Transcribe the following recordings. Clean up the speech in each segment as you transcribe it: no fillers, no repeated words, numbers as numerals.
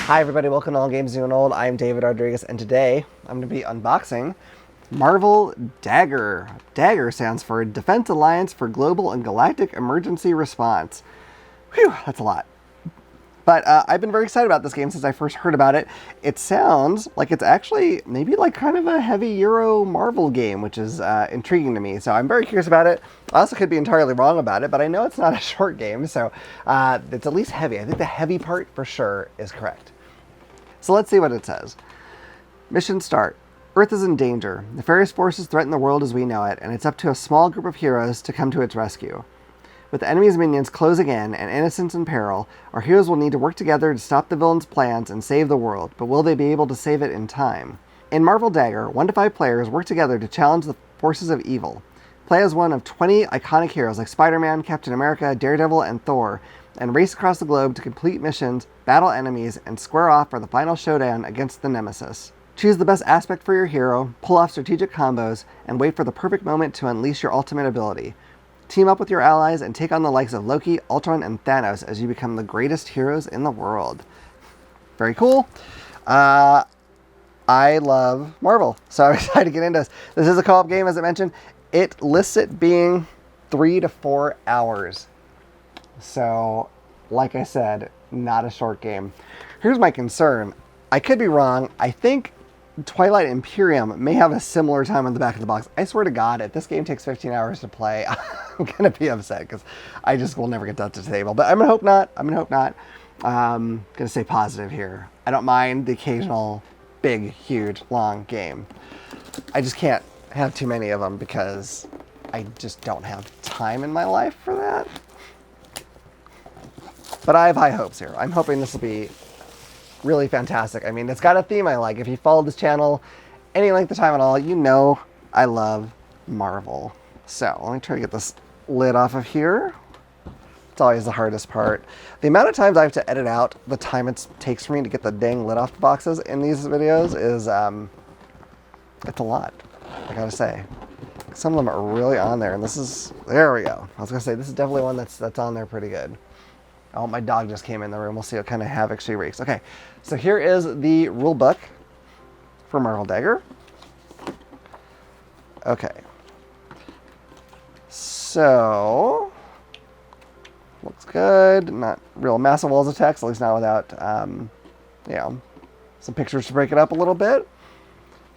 Hi everybody, welcome to All Games New and Old. I'm David Rodriguez, and today I'm going to be unboxing Marvell D.A.G.G.E.R. D.A.G.G.E.R stands for Defense Alliance for Global and Galactic Emergency Response. Whew, that's a lot. But I've been very excited about this game since I first heard about it. It sounds like it's actually maybe like kind of a heavy Euro Marvel game, which is intriguing to me. So I'm very curious about it. I also could be entirely wrong about it, but I know it's not a short game, so it's at least heavy. I think the heavy part for sure is correct. So let's see what it says. Mission start. Earth is in danger. Nefarious forces threaten the world as we know it, and it's up to a small group of heroes to come to its rescue. With the enemy's minions closing in and innocents in peril, our heroes will need to work together to stop the villains' plans and save the world, but will they be able to save it in time? In Marvell D.A.G.G.E.R, 1 to 5 players work together to challenge the forces of evil. Play as one of 20 iconic heroes like Spider-Man, Captain America, Daredevil, and Thor, and race across the globe to complete missions, battle enemies, and square off for the final showdown against the Nemesis. Choose the best aspect for your hero, pull off strategic combos, and wait for the perfect moment to unleash your ultimate ability. Team up with your allies and take on the likes of Loki, Ultron, and Thanos as you become the greatest heroes in the world. Very cool. I love Marvel, so I'm excited to get into this. This is a co-op game, as I mentioned. It lists it being 3 to 4 hours. So, like I said, not a short game. Here's my concern. I could be wrong. I think Twilight Imperium may have a similar time on the back of the box. I swear to God, if this game takes 15 hours to play, I'm going to be upset because I just will never get that to the table. But I'm going to hope not. I'm going to stay positive here. I don't mind the occasional big, huge, long game. I just can't have too many of them because I just don't have time in my life for that. But I have high hopes here. I'm hoping this will be really fantastic. I mean, it's got a theme I like. If you followed this channel any length of time at all, you know I love Marvel. So let me try to get this lid off of here. It's always the hardest part. The amount of times I have to edit out the time it takes for me to get the dang lid off the boxes in these videos is, it's a lot, I gotta say. Some of them are really on there, and this is, there we go. I was gonna say, this is definitely one that's on there pretty good. Oh, my dog just came in the room. We'll see what kind of havoc she wreaks. Okay, so here is the rule book for Marvell D.A.G.G.E.R. Okay. So, looks good. Not real massive walls of text, at least not without, you know, some pictures to break it up a little bit.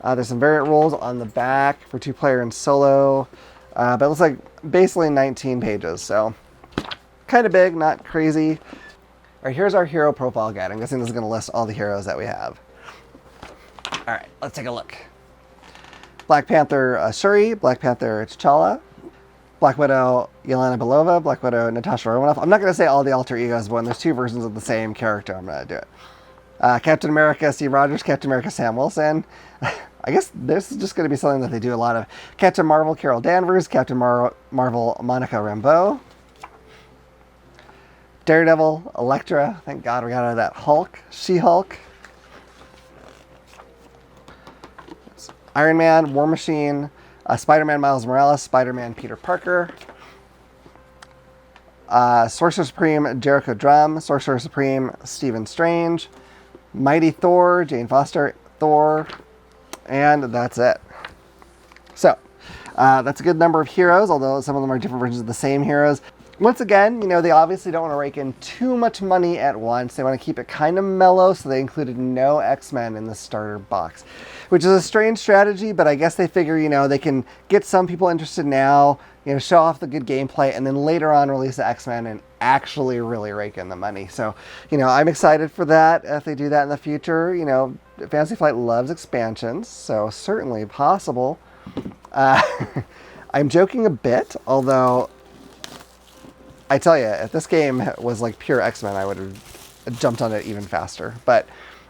There's some variant rules on the back for 2-player and solo, but it looks like basically 19 pages, so kind of big, not crazy. All right, here's our hero profile guide. I'm guessing this is going to list all the heroes that we have. All right, let's take a look. Black Panther Shuri, Black Panther T'Challa, Black Widow Yelena Belova, Black Widow Natasha Romanoff. I'm not going to say all the alter egos, but when there's 2 versions of the same character, I'm going to do it. Captain America Steve Rogers, Captain America Sam Wilson. I guess this is just going to be something that they do a lot of. Captain Marvel Carol Danvers, Captain Marvel Monica Rambeau. Daredevil, Elektra, thank God we got out of that. Hulk, She-Hulk. Iron Man, War Machine, Spider-Man Miles Morales, Spider-Man Peter Parker. Sorcerer Supreme Jericho Drum, Sorcerer Supreme Stephen Strange. Mighty Thor, Jane Foster, Thor. And that's it. So, that's a good number of heroes, although some of them are different versions of the same heroes. Once again, you know, they obviously don't want to rake in too much money at once. They want to keep it kind of mellow, so they included no X-Men in the starter box, which is a strange strategy, but I guess they figure, you know, they can get some people interested now, you know, show off the good gameplay, and then later on release the X-Men and actually really rake in the money. So, you know, I'm excited for that if they do that in the future. You know, Fantasy Flight loves expansions, so certainly possible. I'm joking a bit, although I tell you, if this game was like pure X-Men, I would have jumped on it even faster. But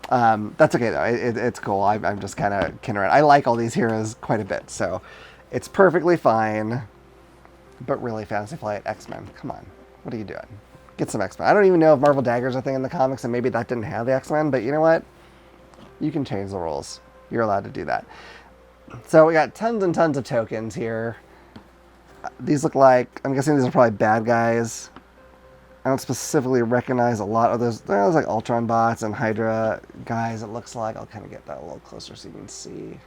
that's okay, though. It's cool. I'm just kind of kidding around. I like all these heroes quite a bit, so it's perfectly fine. But really, Fantasy Flight, X-Men, come on. What are you doing? Get some X-Men. I don't even know if Marvell D.A.G.G.E.R is a thing in the comics, and maybe that didn't have the X-Men, but you know what? You can change the rules. You're allowed to do that. So we got tons and tons of tokens here. These look like, I'm guessing these are probably bad guys. I don't specifically recognize a lot of those. There's like Ultron bots and Hydra guys, it looks like. I'll kind of get that a little closer so you can see.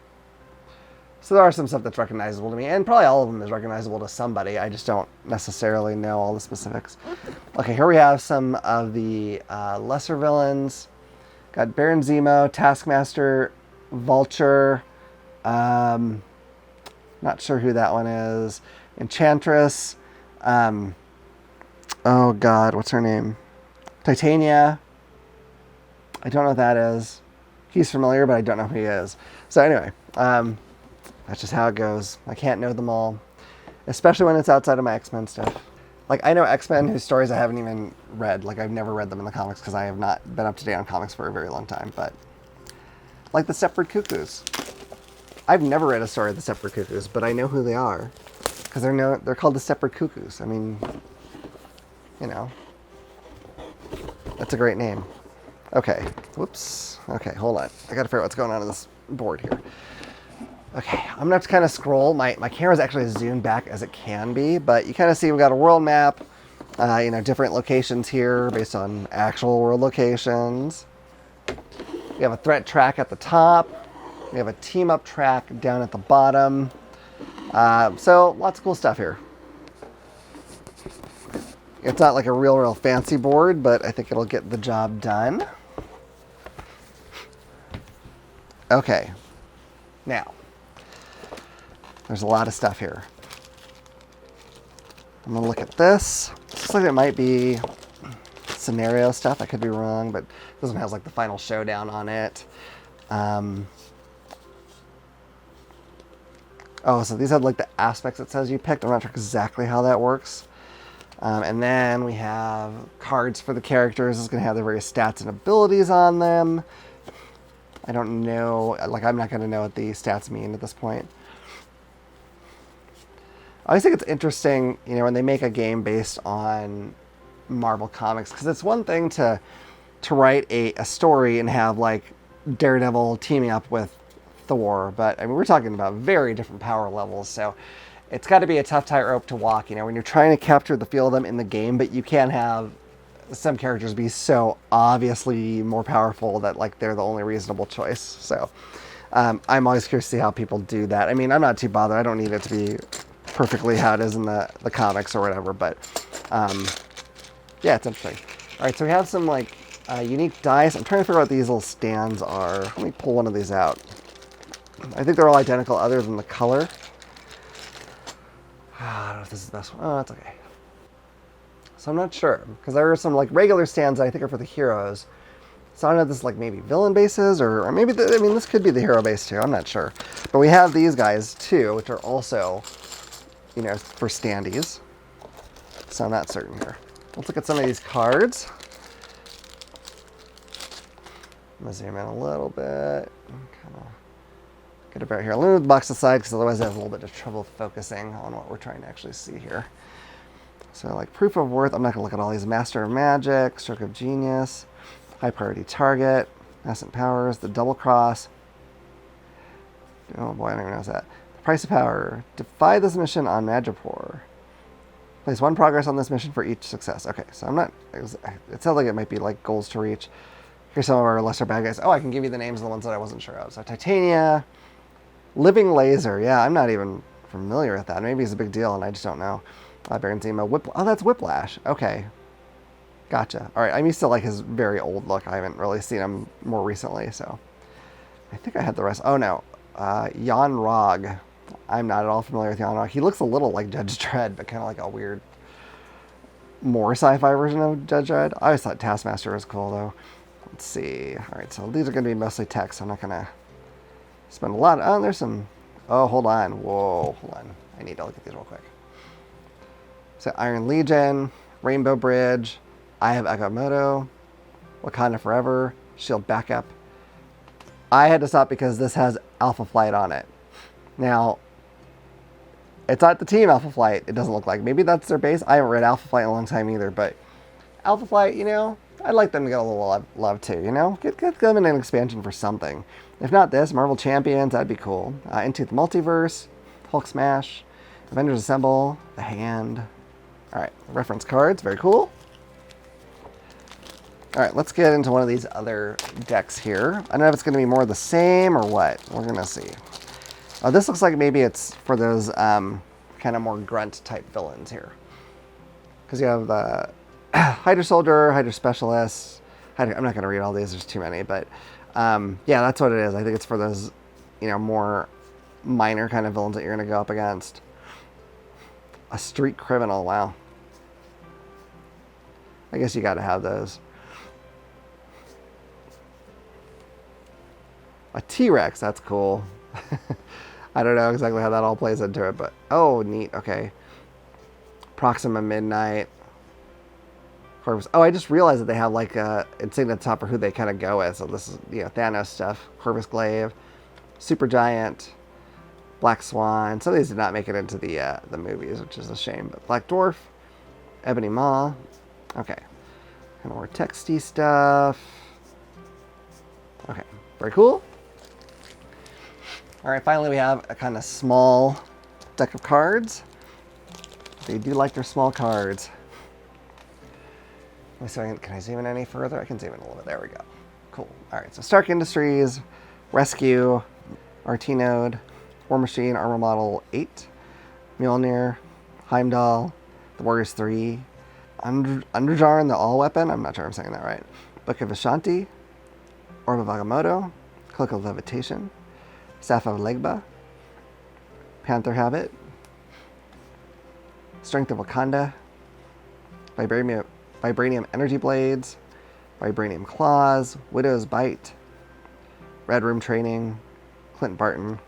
So there are some stuff that's recognizable to me, and probably all of them is recognizable to somebody. I just don't necessarily know all the specifics. Okay, here we have some of the lesser villains. Got Baron Zemo, Taskmaster, Vulture. Not sure who that one is. Enchantress. Oh God, what's her name? Titania. I don't know what that is. He's familiar, but I don't know who he is. So anyway, that's just how it goes. I can't know them all, especially when it's outside of my X-Men stuff. Like, I know X-Men whose stories I haven't even read. Like, I've never read them in the comics because I have not been up to date on comics for a very long time. But, like the Stepford Cuckoos. I've never read a story of the Stepford Cuckoos, but I know who they are. Because they're called the Stepford Cuckoos. I mean, you know, that's a great name. Okay, whoops. Okay, hold on. I gotta figure out what's going on this board here. Okay, I'm gonna have to kind of scroll. My camera's actually as zoomed back as it can be, but you kind of see we've got a world map, you know, different locations here based on actual world locations. We have a threat track at the top. We have a team up track down at the bottom. So lots of cool stuff here. It's not like a real fancy board, but I think it'll get the job done. Okay, now, there's a lot of stuff here. I'm gonna look at this. It looks like it might be scenario stuff. I could be wrong, but this one has like the final showdown on it. Oh, so these have like the aspects it says you picked. I'm not sure exactly how that works. And then we have cards for the characters. It's going to have their various stats and abilities on them. I don't know. Like, I'm not going to know what the stats mean at this point. I always think it's interesting, you know, when they make a game based on Marvel Comics. Because it's one thing to write a story and have, like, Daredevil teaming up with Thor. But, I mean, we're talking about very different power levels. So it's got to be a tough tightrope to walk, you know, when you're trying to capture the feel of them in the game, but you can't have some characters be so obviously more powerful that, like, they're the only reasonable choice. So I'm always curious to see how people do that. I mean, I'm not too bothered. I don't need it to be perfectly how it is in the comics or whatever, but yeah, it's interesting. All right, so we have some, like, unique dice. I'm trying to figure out what these little stands are. Let me pull one of these out. I think they're all identical other than the color. I don't know if this is the best one. Oh, that's okay. So I'm not sure, because there are some like regular stands that I think are for the heroes. So I don't know if this is like maybe villain bases, or maybe, I mean, this could be the hero base too. I'm not sure. But we have these guys too, which are also, you know, for standees. So I'm not certain here. Let's look at some of these cards. I'm going to zoom in a little bit. Kind of get it right here. I'll move the box aside because otherwise I have a little bit of trouble focusing on what we're trying to actually see here. So, like, proof of worth, I'm not going to look at all these. Master of Magic, Stroke of Genius, High Priority Target, Nascent Powers, the Double Cross. Oh boy, I don't even know what's that. The Price of Power, defy this mission on Madripoor. Place 1 progress on this mission for each success. Okay, so I'm not, it sounds like it might be like goals to reach. Here's some of our lesser bad guys. Oh, I can give you the names of the ones that I wasn't sure of. So Titania, Living Laser. Yeah, I'm not even familiar with that. Maybe it's a big deal and I just don't know. Baron Zemo. Oh, that's Whiplash. Okay. Gotcha. All right, I'm used to like his very old look. I haven't really seen him more recently, so I think I had the rest. Oh no, Jan Rog. I'm not at all familiar with Jan Rog. He looks a little like Judge Dredd, but kind of like a weird, more sci-fi version of Judge Dredd. I always thought Taskmaster was cool though. Let's see. All right, so these are going to be mostly text. So I'm not going to spend a lot. Oh, there's some. Oh, hold on. Whoa, hold on. I need to look at these real quick. So Iron Legion, Rainbow Bridge, Eye of Agamotto, Wakanda Forever, Shield Backup. I had to stop because this has Alpha Flight on it. Now, it's not the team Alpha Flight, it doesn't look like. Maybe that's their base. I haven't read Alpha Flight in a long time either, but Alpha Flight, you know, I'd like them to get a little love too, you know? Get them in an expansion for something. If not this, Marvel Champions, that'd be cool. Into the Multiverse, Hulk Smash, Avengers Assemble, The Hand. All right, reference cards, very cool. All right, let's get into one of these other decks here. I don't know if it's going to be more of the same or what. We're going to see. Oh, this looks like maybe it's for those kind of more grunt type villains here. Because you have the Hydra Soldier, Hydra Specialist. I'm not going to read all these, there's too many. But yeah, that's what it is. I think it's for those, you know, more minor kind of villains that you're going to go up against. A street criminal, wow. I guess you got to have those. A T-Rex, that's cool. I don't know exactly how that all plays into it, but oh, neat. Okay. Proxima Midnight. Corvus. Oh, I just realized that they have like it's saying at the top for who they kind of go with. So this is, you know, Thanos stuff. Corvus Glaive, Supergiant, Black Swan. Some of these did not make it into the movies, which is a shame. But Black Dwarf, Ebony Maw. Okay. And more texty stuff. Okay. Very cool. All right, finally we have a kind of small deck of cards. They do like their small cards. So can I zoom in any further? I can zoom in a little bit. There we go. Cool. All right, so Stark Industries, Rescue, RT-Node, War Machine, Armor Model 8, Mjolnir, Heimdall, the Warriors 3, Underjar and the All Weapon. I'm not sure I'm saying that right. Book of Ashanti, Orb of Agamotto, Cloak of Levitation, Staff of Legba, Panther Habit, Strength of Wakanda, Vibranium Energy Blades, Vibranium Claws, Widow's Bite, Red Room Training, Clint Barton,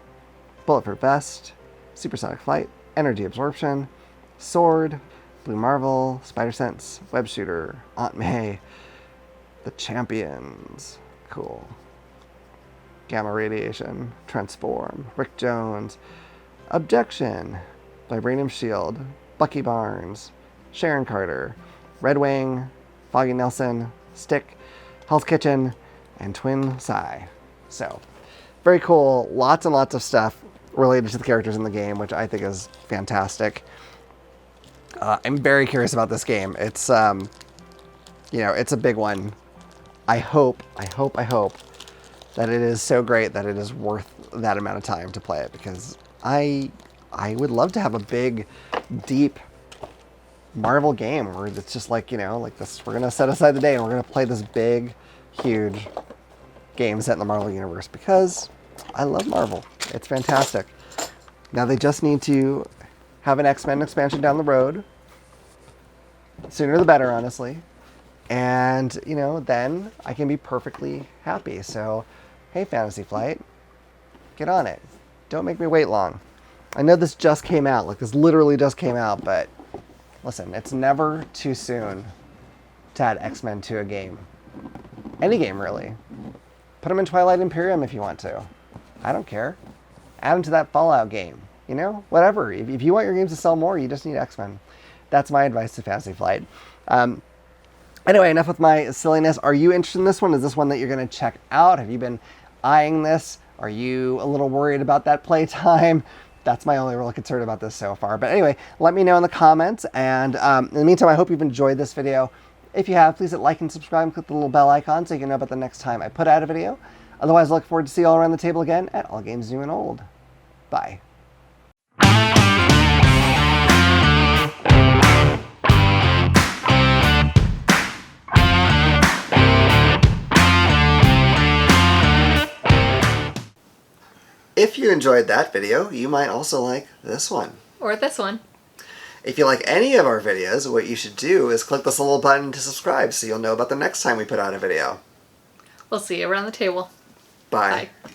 Bulletproof Vest, Supersonic Flight, Energy Absorption, Sword, Blue Marvel, Spider Sense, Web Shooter, Aunt May, The Champions, cool. Gamma Radiation, Transform, Rick Jones, Objection, Vibranium Shield, Bucky Barnes, Sharon Carter, Red Wing, Foggy Nelson, Stick, Hell's Kitchen, and Twin Psy. So, very cool. Lots and lots of stuff related to the characters in the game, which I think is fantastic. I'm very curious about this game. It's, you know, it's a big one. I hope that it is so great that it is worth that amount of time to play it, because I would love to have a big, deep Marvel game where it's just like, you know, like this, we're going to set aside the day and we're going to play this big, huge game set in the Marvel universe, because I love Marvel. It's fantastic. Now they just need to have an X-Men expansion down the road. Sooner the better, honestly. And, you know, then I can be perfectly happy. So, hey, Fantasy Flight, get on it. Don't make me wait long. I know this just came out. Like, this literally just came out, but listen, it's never too soon to add X-Men to a game. Any game, really. Put them in Twilight Imperium if you want to. I don't care. Add them to that Fallout game. You know, whatever. If you want your games to sell more, you just need X-Men. That's my advice to Fantasy Flight. Anyway, enough with my silliness. Are you interested in this one? Is this one that you're going to check out? Have you been eyeing this? Are you a little worried about that playtime? That's my only real concern about this so far. But anyway, let me know in the comments. And in the meantime, I hope you've enjoyed this video. If you have, please hit like and subscribe and click the little bell icon so you can know about the next time I put out a video. Otherwise, I look forward to see you all around the table again at All Games New and Old. Bye. If you enjoyed that video, you might also like this one. Or this one. If you like any of our videos, what you should do is click this little button to subscribe so you'll know about the next time we put out a video. We'll see you around the table. Bye. Bye.